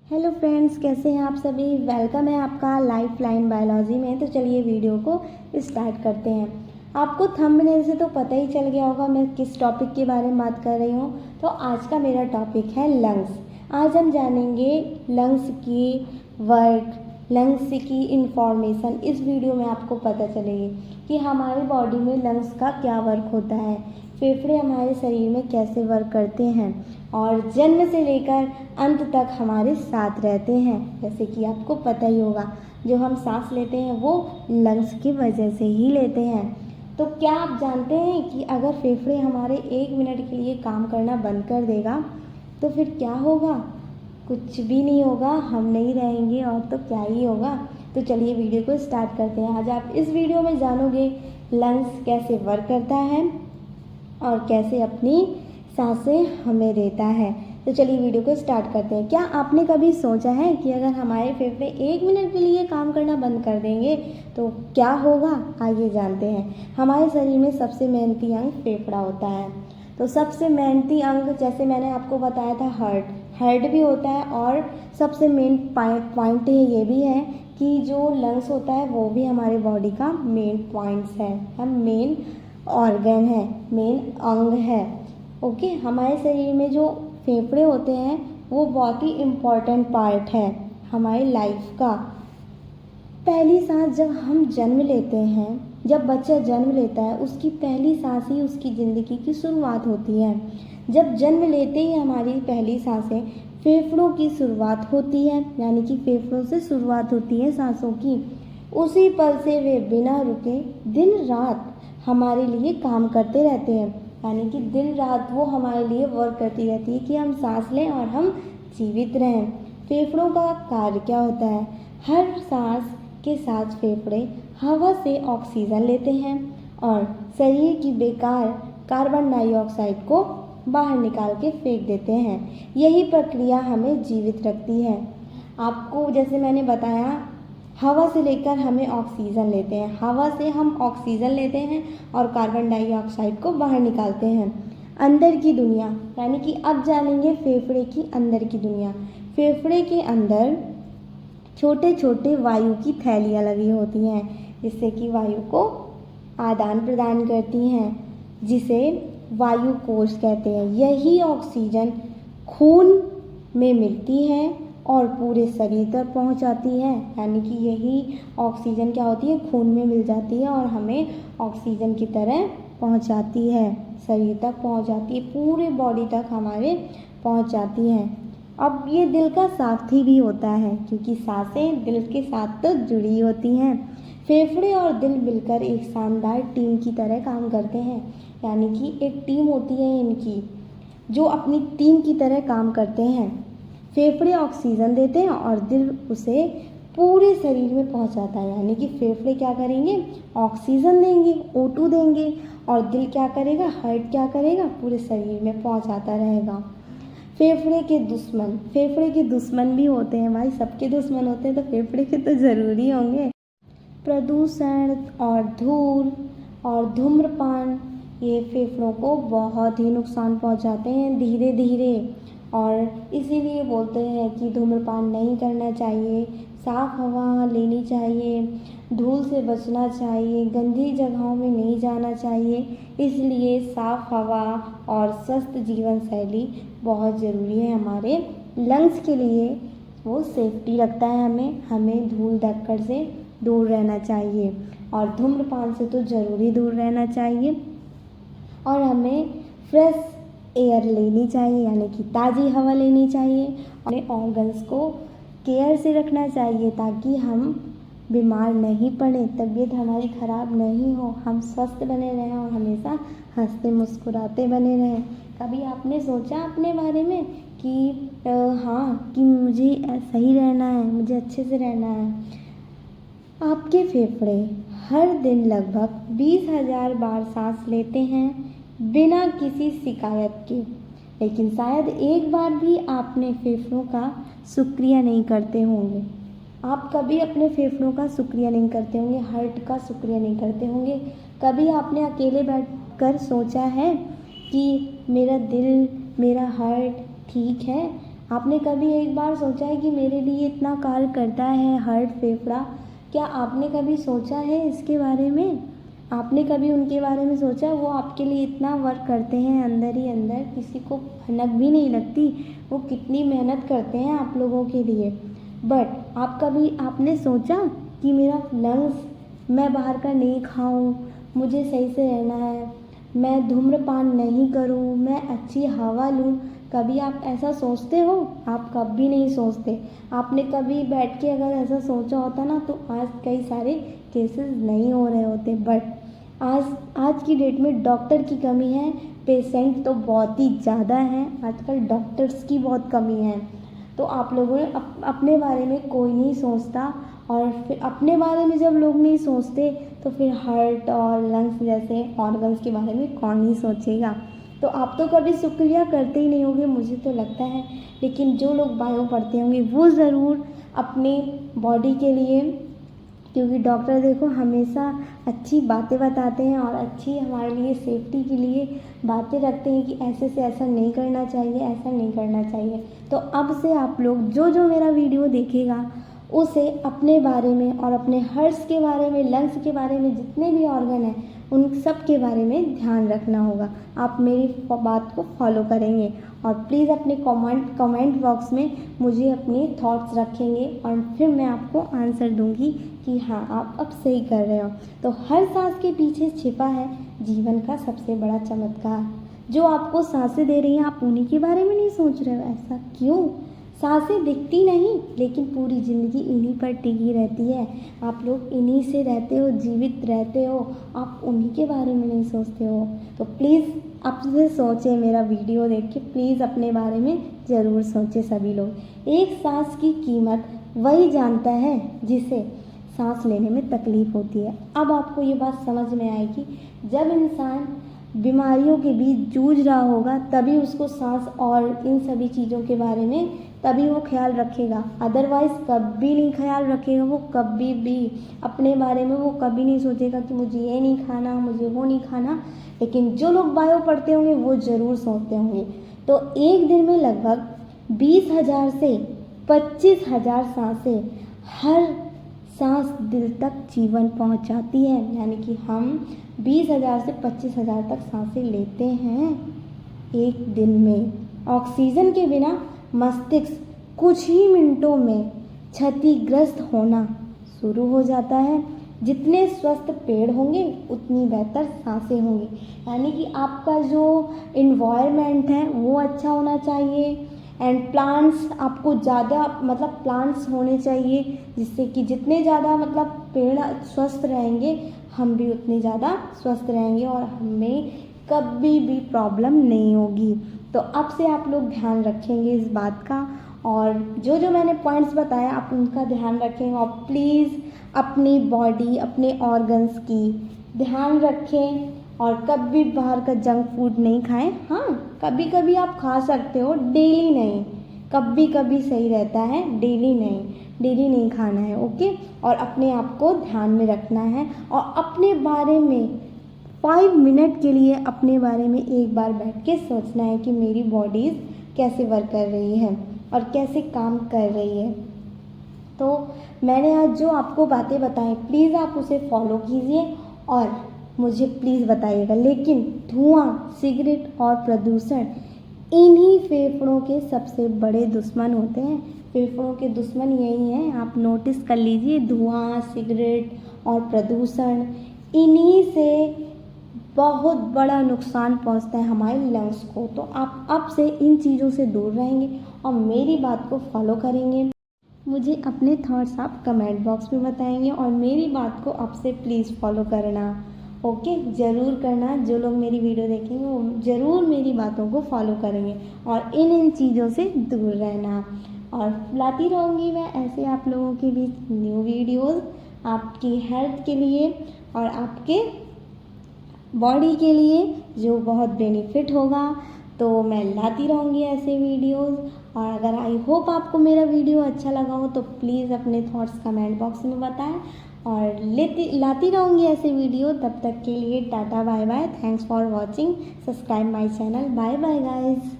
Hello friends, कैसे हैं आप सभी। वेलकम है आपका लाइफ लाइन बायोलॉजी में। तो चलिए वीडियो को स्टार्ट करते हैं। आपको थंबनेल से तो पता ही चल गया होगा मैं किस टॉपिक के बारे में बात कर रही हूँ। तो आज का मेरा टॉपिक है लंग्स। आज हम जानेंगे लंग्स की वर्क, लंग्स की इंफॉर्मेशन। इस वीडियो में आपको पता चलेगी कि हमारी बॉडी में लंग्स का क्या वर्क होता है, फेफड़े हमारे शरीर में कैसे वर्क करते हैं और जन्म से लेकर अंत तक हमारे साथ रहते हैं। जैसे कि आपको पता ही होगा, जो हम सांस लेते हैं वो लंग्स की वजह से ही लेते हैं। तो क्या आप जानते हैं कि अगर फेफड़े हमारे 1 मिनट के लिए काम करना बंद कर देगा तो फिर क्या होगा? कुछ भी नहीं होगा, हम नहीं रहेंगे और तो क्या ही होगा। तो चलिए वीडियो को स्टार्ट करते हैं। आज आप इस वीडियो में जानोगे लंग्स कैसे वर्क करता है और कैसे अपनी सांसें हमें देता है। तो चलिए वीडियो को स्टार्ट करते हैं। क्या आपने कभी सोचा है कि अगर हमारे फेफड़े 1 मिनट के लिए काम करना बंद कर देंगे तो क्या होगा? आइए जानते हैं। हमारे शरीर में सबसे मेहनती अंग फेफड़ा होता है। तो सबसे मेहनती अंग, जैसे मैंने आपको बताया था, हार्ट भी होता है। और सबसे मेन पॉइंट ये भी है कि जो लंग्स होता है वो भी हमारे बॉडी का मेन पॉइंट्स है, हम मेन ऑर्गन है, मेन अंग है। ओके, हमारे शरीर में जो फेफड़े होते हैं वो बहुत ही इम्पॉर्टेंट पार्ट है हमारी लाइफ का। पहली सांस जब हम जन्म लेते हैं, जब बच्चा जन्म लेता है, उसकी पहली सांस ही उसकी ज़िंदगी की शुरुआत होती है। जब जन्म लेते ही हमारी पहली सांसें फेफड़ों की शुरुआत होती है, यानी कि फेफड़ों से शुरुआत होती है सांसों की। उसी पल से वे बिना रुके दिन रात हमारे लिए काम करते रहते हैं, यानी कि दिन रात वो हमारे लिए वर्क करती रहती है कि हम सांस लें और हम जीवित रहें। फेफड़ों का कार्य क्या होता है? हर सांस के साथ फेफड़े हवा से ऑक्सीजन लेते हैं और शरीर की बेकार कार्बन डाइऑक्साइड को बाहर निकाल के फेंक देते हैं। यही प्रक्रिया हमें जीवित रखती है। आपको जैसे मैंने बताया, हवा से लेकर हमें ऑक्सीजन लेते हैं, हवा से हम ऑक्सीजन लेते हैं और कार्बन डाइऑक्साइड को बाहर निकालते हैं। अंदर की दुनिया, यानी कि अब जानेंगे फेफड़े की अंदर की दुनिया। फेफड़े के अंदर छोटे छोटे वायु की थैलियाँ लगी होती हैं, जिससे कि वायु को आदान प्रदान करती हैं, जिसे वायु कोश कहते हैं। यही ऑक्सीजन खून में मिलती है और पूरे शरीर तक पहुंच जाती है, यानी कि यही ऑक्सीजन क्या होती है, खून में मिल जाती है और हमें ऑक्सीजन की तरह पहुंचाती है, शरीर तक पहुंच जाती है, पूरे बॉडी तक हमारे पहुंच जाती हैं। अब ये दिल का साथी भी होता है, क्योंकि सांसें दिल के साथ तो जुड़ी होती हैं। फेफड़े और दिल मिलकर एक शानदार टीम की तरह काम करते हैं, यानी कि एक टीम होती है इनकी, जो अपनी टीम की तरह काम करते हैं। फेफड़े ऑक्सीजन देते हैं और दिल उसे पूरे शरीर में पहुंचाता है, यानी कि फेफड़े क्या करेंगे? ऑक्सीजन देंगे, O2 देंगे, और दिल क्या करेगा? हार्ट क्या करेगा? पूरे शरीर में पहुंचाता रहेगा। फेफड़े के दुश्मन भी होते हैं भाई, सबके दुश्मन होते हैं तो फेफड़े के तो ज़रूरी होंगे। प्रदूषण और धूल और धूम्रपान ये फेफड़ों को बहुत ही नुकसान पहुंचाते हैं धीरे धीरे, और इसीलिए बोलते हैं कि धूम्रपान नहीं करना चाहिए, साफ़ हवा लेनी चाहिए, धूल से बचना चाहिए, गंदी जगहों में नहीं जाना चाहिए। इसलिए साफ़ हवा और स्वस्थ जीवन शैली बहुत ज़रूरी है हमारे लंग्स के लिए। वो सेफ्टी रखता है हमें धूल धक्कड़ से दूर रहना चाहिए और धूम्रपान से तो ज़रूरी दूर रहना चाहिए। और हमें फ्रेश एयर लेनी चाहिए, यानी कि ताज़ी हवा लेनी चाहिए। अपने ऑर्गन्स को केयर से रखना चाहिए ताकि हम बीमार नहीं पड़े, तबीयत हमारी ख़राब नहीं हो, हम स्वस्थ बने रहें और हमेशा हंसते मुस्कुराते बने रहें। कभी आपने सोचा अपने बारे में कि कि मुझे सही रहना है, मुझे अच्छे से रहना है? आपके फेफड़े हर दिन लगभग 20,000 बार सांस लेते हैं बिना किसी शिकायत के, लेकिन शायद एक बार भी आपने फेफड़ों का शुक्रिया नहीं करते होंगे। आप कभी अपने फेफड़ों का शुक्रिया नहीं करते होंगे, हार्ट का शुक्रिया नहीं करते होंगे। कभी आपने अकेले बैठकर सोचा है कि मेरा दिल, मेरा हार्ट ठीक है? आपने कभी एक बार सोचा है कि मेरे लिए इतना कार्य करता है हार्ट, फेफड़ा? क्या आपने कभी सोचा है इसके बारे में? आपने कभी उनके बारे में सोचा? वो आपके लिए इतना वर्क करते हैं अंदर ही अंदर, किसी को भनक भी नहीं लगती वो कितनी मेहनत करते हैं आप लोगों के लिए। बट आपने सोचा कि मेरा लंग्स, मैं बाहर का नहीं खाऊं, मुझे सही से रहना है, मैं धूम्रपान नहीं करूं, मैं अच्छी हवा लूं? कभी आप ऐसा सोचते हो? आप कभी नहीं सोचते। आपने कभी बैठ के अगर ऐसा सोचा होता ना तो आज कई सारे केसेस नहीं हो रहे होते। बट आज की डेट में डॉक्टर की कमी है, पेशेंट तो बहुत ही ज़्यादा हैं, आजकल डॉक्टर्स की बहुत कमी है। तो आप लोगों ने अपने बारे में कोई नहीं सोचता, और फिर अपने बारे में जब लोग नहीं सोचते तो फिर हार्ट और लंग्स जैसे ऑर्गन्स के बारे में कौन नहीं सोचेगा। तो आप तो कभी शुक्रिया करते ही नहीं होंगे मुझे तो लगता है, लेकिन जो लोग बायो पढ़ते होंगे वो ज़रूर अपनी बॉडी के लिए, क्योंकि डॉक्टर देखो हमेशा अच्छी बातें बताते हैं और अच्छी हमारे लिए सेफ्टी के लिए बातें रखते हैं कि ऐसे से ऐसा नहीं करना चाहिए, ऐसा नहीं करना चाहिए। तो अब से आप लोग जो मेरा वीडियो देखेगा उसे अपने बारे में और अपने हार्ट्स के बारे में, लंग्स के बारे में, जितने भी ऑर्गन हैं उन सब के बारे में ध्यान रखना होगा। आप मेरी बात को फॉलो करेंगे और प्लीज़ अपने कमेंट बॉक्स में मुझे अपने थॉट्स रखेंगे और फिर मैं आपको आंसर दूंगी कि हाँ आप अब सही कर रहे हो। तो हर सांस के पीछे छिपा है जीवन का सबसे बड़ा चमत्कार। जो आपको सांसें दे रही हैं आप उन्हीं के बारे में नहीं सोच रहे हो। ऐसा क्यों? सांसें दिखती नहीं लेकिन पूरी ज़िंदगी इन्हीं पर टिकी रहती है। आप लोग इन्हीं से रहते हो, जीवित रहते हो, आप उन्हीं के बारे में नहीं सोचते हो। तो प्लीज़ अब से सोचें, मेरा वीडियो देख के प्लीज़ अपने बारे में ज़रूर सोचें सभी लोग। एक सांस की कीमत वही जानता है जिसे सांस लेने में तकलीफ़ होती है। अब आपको ये बात समझ में आएगी, जब इंसान बीमारियों के बीच जूझ रहा होगा तभी उसको सांस और इन सभी चीज़ों के बारे में तभी वो ख्याल रखेगा, अदरवाइज़ कभी नहीं ख्याल रखेगा। वो कभी भी अपने बारे में वो कभी नहीं सोचेगा कि मुझे ये नहीं खाना, मुझे वो नहीं खाना। लेकिन जो लोग बायो पढ़ते होंगे वो ज़रूर सोचते होंगे। तो एक दिन में लगभग 20,000 से 25,000 सांसें, हर सांस दिल तक जीवन पहुंचाती है। यानी कि हम 20,000 से 25,000 तक सांसें लेते हैं एक दिन में। ऑक्सीजन के बिना मस्तिष्क कुछ ही मिनटों में क्षतिग्रस्त होना शुरू हो जाता है। जितने स्वस्थ पेड़ होंगे उतनी बेहतर सांसें होंगी। यानी कि आपका जो इन्वायरमेंट है वो अच्छा होना चाहिए, एंड प्लांट्स आपको ज़्यादा प्लांट्स होने चाहिए, जिससे कि जितने ज़्यादा पेड़ स्वस्थ रहेंगे हम भी उतने ज़्यादा स्वस्थ रहेंगे और हमें कभी भी प्रॉब्लम नहीं होगी। तो अब से आप लोग ध्यान रखेंगे इस बात का, और जो मैंने पॉइंट्स बताया आप उनका ध्यान रखेंगे। और प्लीज़ अपनी बॉडी, अपने ऑर्गन्स की ध्यान रखें और कभी बाहर का जंक फूड नहीं खाएं। हाँ, कभी कभी आप खा सकते हो, डेली नहीं, कभी कभी सही रहता है, डेली नहीं खाना है। ओके, और अपने आप को ध्यान में रखना है और अपने बारे में 5 मिनट के लिए अपने बारे में एक बार बैठ के सोचना है कि मेरी बॉडी कैसे वर्क कर रही है और कैसे काम कर रही है। तो मैंने आज जो आपको बातें बताई प्लीज़ आप उसे फॉलो कीजिए और मुझे प्लीज़ बताइएगा। लेकिन धुआं, सिगरेट और प्रदूषण इन्हीं फेफड़ों के सबसे बड़े दुश्मन होते हैं। फेफड़ों के दुश्मन यही हैं, आप नोटिस कर लीजिए। धुआं, सिगरेट और प्रदूषण, इन्हीं से बहुत बड़ा नुकसान पहुंचता है हमारे लंग्स को। तो आप अब से इन चीज़ों से दूर रहेंगे और मेरी बात को फॉलो करेंगे। मुझे अपने थॉट्स आप कमेंट बॉक्स में बताएंगे और मेरी बात को अब से प्लीज़ फॉलो करना। ओके, ज़रूर करना। जो लोग मेरी वीडियो देखेंगे वो ज़रूर मेरी बातों को फॉलो करेंगे और इन चीज़ों से दूर रहना। और लाती रहूँगी मैं ऐसे आप लोगों के बीच न्यू वीडियोज़ आपकी हेल्थ के लिए और आपके बॉडी के लिए जो बहुत बेनिफिट होगा। तो मैं लाती रहूँगी ऐसे वीडियोज़। और अगर आई होप आपको मेरा वीडियो अच्छा लगा हो तो प्लीज़ अपने थॉट्स कमेंट बॉक्स में बताएं और लाती रहूँगी ऐसे वीडियो। तब तक के लिए tata, bye bye, thanks for watching, subscribe my channel, bye bye guys.